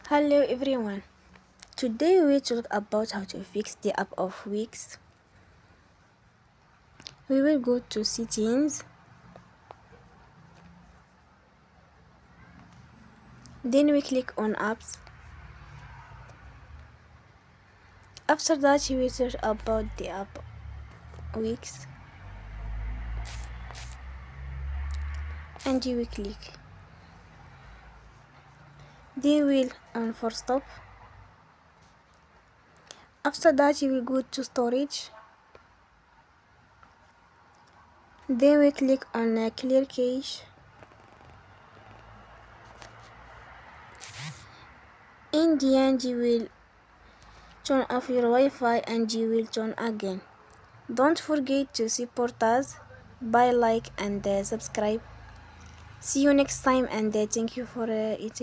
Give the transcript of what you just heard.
Hello everyone. Today we talk about how to fix the app of Wix. We will go to settings, then we click on apps. After that we will search about the app Wix and you will click. Then we will on for stop. After that you will go to storage. Then we click on clear cache. In the end you will turn off your Wi-Fi and you will turn again. Don't forget to support us by like and subscribe. See you next time and thank you for it.